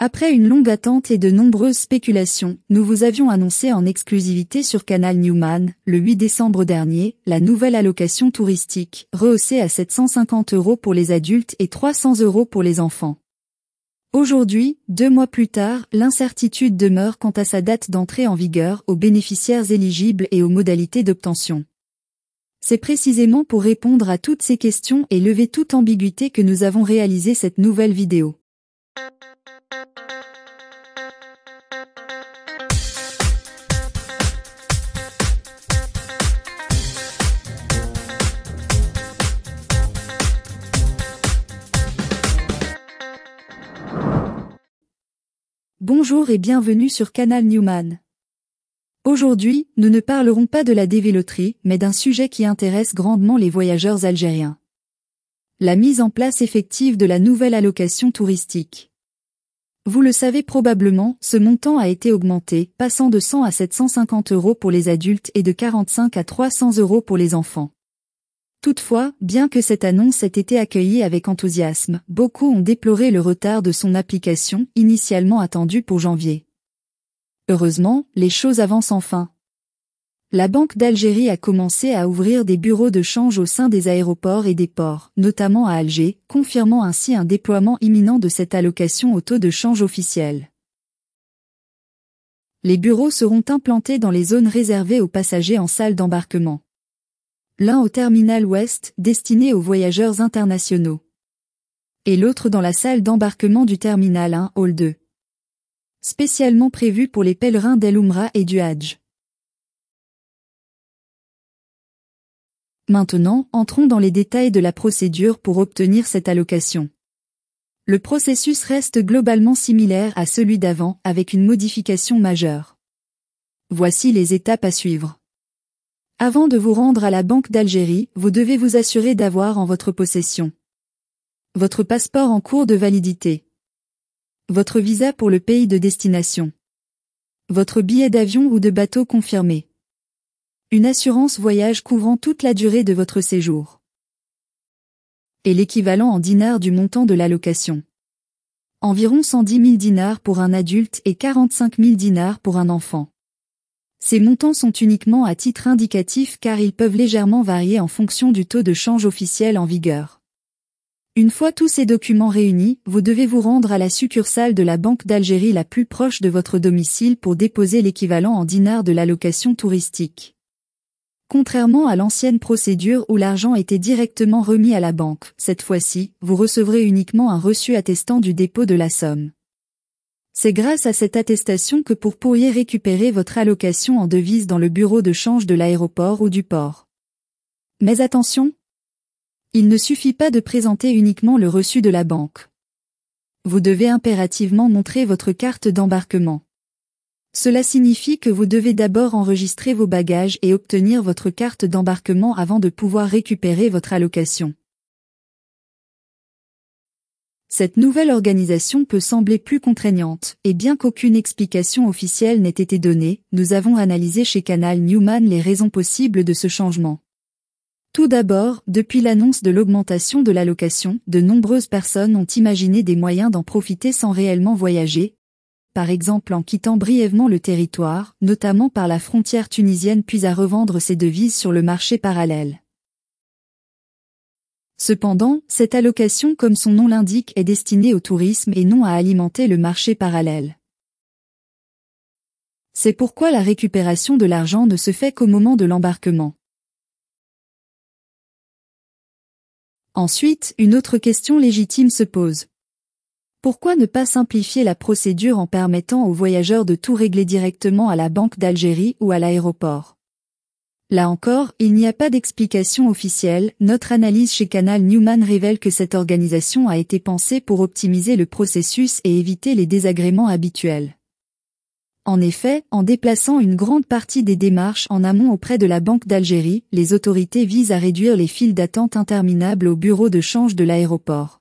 Après une longue attente et de nombreuses spéculations, nous vous avions annoncé en exclusivité sur Canal Newman, le 8 décembre dernier, la nouvelle allocation touristique, rehaussée à 750 € pour les adultes et 300 € pour les enfants. Aujourd'hui, 2 mois plus tard, l'incertitude demeure quant à sa date d'entrée en vigueur, aux bénéficiaires éligibles et aux modalités d'obtention. C'est précisément pour répondre à toutes ces questions et lever toute ambiguïté que nous avons réalisé cette nouvelle vidéo. Bonjour et bienvenue sur Canal Newman. Aujourd'hui, nous ne parlerons pas de la dévéloterie, mais d'un sujet qui intéresse grandement les voyageurs algériens. La mise en place effective de la nouvelle allocation touristique. Vous le savez probablement, ce montant a été augmenté, passant de 100 à 750 € pour les adultes et de 45 à 300 € pour les enfants. Toutefois, bien que cette annonce ait été accueillie avec enthousiasme, beaucoup ont déploré le retard de son application, initialement attendue pour janvier. Heureusement, les choses avancent enfin. La Banque d'Algérie a commencé à ouvrir des bureaux de change au sein des aéroports et des ports, notamment à Alger, confirmant ainsi un déploiement imminent de cette allocation au taux de change officiel. Les bureaux seront implantés dans les zones réservées aux passagers en salle d'embarquement. L'un au terminal ouest, destiné aux voyageurs internationaux. Et l'autre dans la salle d'embarquement du terminal 1, hall 2. Spécialement prévu pour les pèlerins d'El Oumra et du Hadj. Maintenant, entrons dans les détails de la procédure pour obtenir cette allocation. Le processus reste globalement similaire à celui d'avant, avec une modification majeure. Voici les étapes à suivre. Avant de vous rendre à la Banque d'Algérie, vous devez vous assurer d'avoir en votre possession votre passeport en cours de validité, votre visa pour le pays de destination, votre billet d'avion ou de bateau confirmé, une assurance voyage couvrant toute la durée de votre séjour, et l'équivalent en dinars du montant de l'allocation. Environ 110 000 dinars pour un adulte et 45 000 dinars pour un enfant. Ces montants sont uniquement à titre indicatif car ils peuvent légèrement varier en fonction du taux de change officiel en vigueur. Une fois tous ces documents réunis, vous devez vous rendre à la succursale de la Banque d'Algérie la plus proche de votre domicile pour déposer l'équivalent en dinars de l'allocation touristique. Contrairement à l'ancienne procédure où l'argent était directement remis à la banque, cette fois-ci, vous recevrez uniquement un reçu attestant du dépôt de la somme. C'est grâce à cette attestation que vous pourriez récupérer votre allocation en devises dans le bureau de change de l'aéroport ou du port. Mais attention! Il ne suffit pas de présenter uniquement le reçu de la banque. Vous devez impérativement montrer votre carte d'embarquement. Cela signifie que vous devez d'abord enregistrer vos bagages et obtenir votre carte d'embarquement avant de pouvoir récupérer votre allocation. Cette nouvelle organisation peut sembler plus contraignante, et bien qu'aucune explication officielle n'ait été donnée, nous avons analysé chez Canal Newman les raisons possibles de ce changement. Tout d'abord, depuis l'annonce de l'augmentation de l'allocation, de nombreuses personnes ont imaginé des moyens d'en profiter sans réellement voyager, par exemple en quittant brièvement le territoire, notamment par la frontière tunisienne puis à revendre ces devises sur le marché parallèle. Cependant, cette allocation comme son nom l'indique est destinée au tourisme et non à alimenter le marché parallèle. C'est pourquoi la récupération de l'argent ne se fait qu'au moment de l'embarquement. Ensuite, une autre question légitime se pose. Pourquoi ne pas simplifier la procédure en permettant aux voyageurs de tout régler directement à la Banque d'Algérie ou à l'aéroport? Là encore, il n'y a pas d'explication officielle. Notre analyse chez Canal Newman révèle que cette organisation a été pensée pour optimiser le processus et éviter les désagréments habituels. En effet, en déplaçant une grande partie des démarches en amont auprès de la Banque d'Algérie, les autorités visent à réduire les files d'attente interminables au bureau de change de l'aéroport.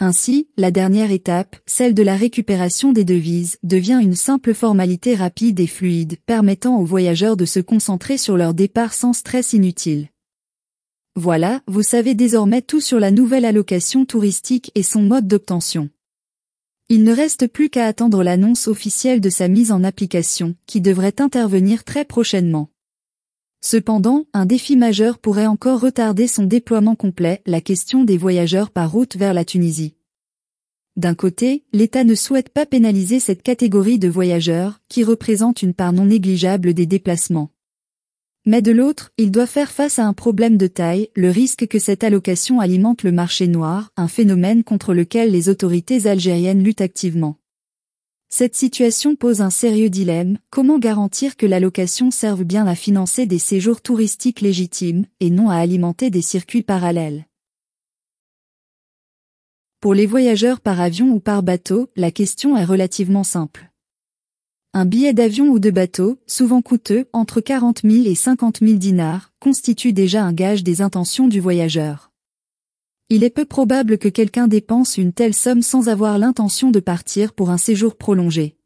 Ainsi, la dernière étape, celle de la récupération des devises, devient une simple formalité rapide et fluide, permettant aux voyageurs de se concentrer sur leur départ sans stress inutile. Voilà, vous savez désormais tout sur la nouvelle allocation touristique et son mode d'obtention. Il ne reste plus qu'à attendre l'annonce officielle de sa mise en application, qui devrait intervenir très prochainement. Cependant, un défi majeur pourrait encore retarder son déploiement complet, la question des voyageurs par route vers la Tunisie. D'un côté, l'État ne souhaite pas pénaliser cette catégorie de voyageurs, qui représente une part non négligeable des déplacements. Mais de l'autre, il doit faire face à un problème de taille, le risque que cette allocation alimente le marché noir, un phénomène contre lequel les autorités algériennes luttent activement. Cette situation pose un sérieux dilemme, comment garantir que l'allocation serve bien à financer des séjours touristiques légitimes, et non à alimenter des circuits parallèles. Pour les voyageurs par avion ou par bateau, la question est relativement simple. Un billet d'avion ou de bateau, souvent coûteux, entre 40 000 et 50 000 dinars, constitue déjà un gage des intentions du voyageur. Il est peu probable que quelqu'un dépense une telle somme sans avoir l'intention de partir pour un séjour prolongé.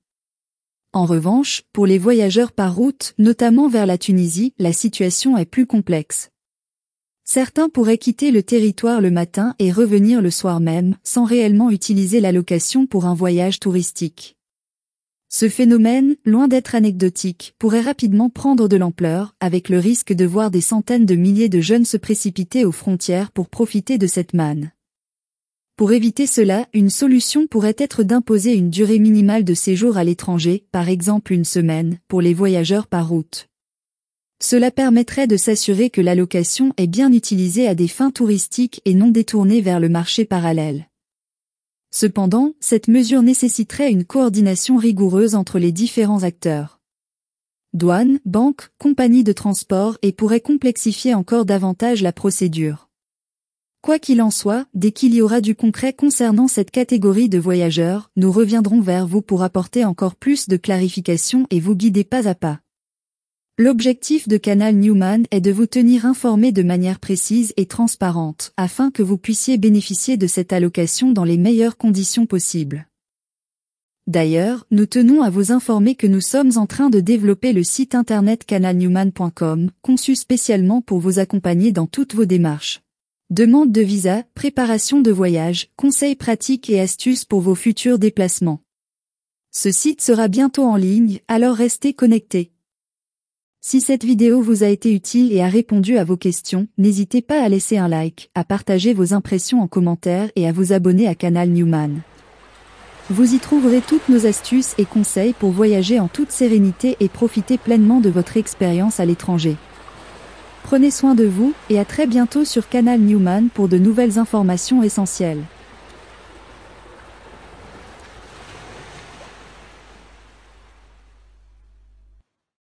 En revanche, pour les voyageurs par route, notamment vers la Tunisie, la situation est plus complexe. Certains pourraient quitter le territoire le matin et revenir le soir même, sans réellement utiliser l'allocation pour un voyage touristique. Ce phénomène, loin d'être anecdotique, pourrait rapidement prendre de l'ampleur, avec le risque de voir des centaines de milliers de jeunes se précipiter aux frontières pour profiter de cette manne. Pour éviter cela, une solution pourrait être d'imposer une durée minimale de séjour à l'étranger, par exemple une semaine, pour les voyageurs par route. Cela permettrait de s'assurer que l'allocation est bien utilisée à des fins touristiques et non détournée vers le marché parallèle. Cependant, cette mesure nécessiterait une coordination rigoureuse entre les différents acteurs. Douanes, banques, compagnies de transport et pourrait complexifier encore davantage la procédure. Quoi qu'il en soit, dès qu'il y aura du concret concernant cette catégorie de voyageurs, nous reviendrons vers vous pour apporter encore plus de clarifications et vous guider pas à pas. L'objectif de Canal Newman est de vous tenir informé de manière précise et transparente, afin que vous puissiez bénéficier de cette allocation dans les meilleures conditions possibles. D'ailleurs, nous tenons à vous informer que nous sommes en train de développer le site internet canalnewman.com, conçu spécialement pour vous accompagner dans toutes vos démarches. Demande de visa, préparation de voyage, conseils pratiques et astuces pour vos futurs déplacements. Ce site sera bientôt en ligne, alors restez connectés. Si cette vidéo vous a été utile et a répondu à vos questions, n'hésitez pas à laisser un like, à partager vos impressions en commentaire et à vous abonner à Canal Newman. Vous y trouverez toutes nos astuces et conseils pour voyager en toute sérénité et profiter pleinement de votre expérience à l'étranger. Prenez soin de vous, et à très bientôt sur Canal Newman pour de nouvelles informations essentielles.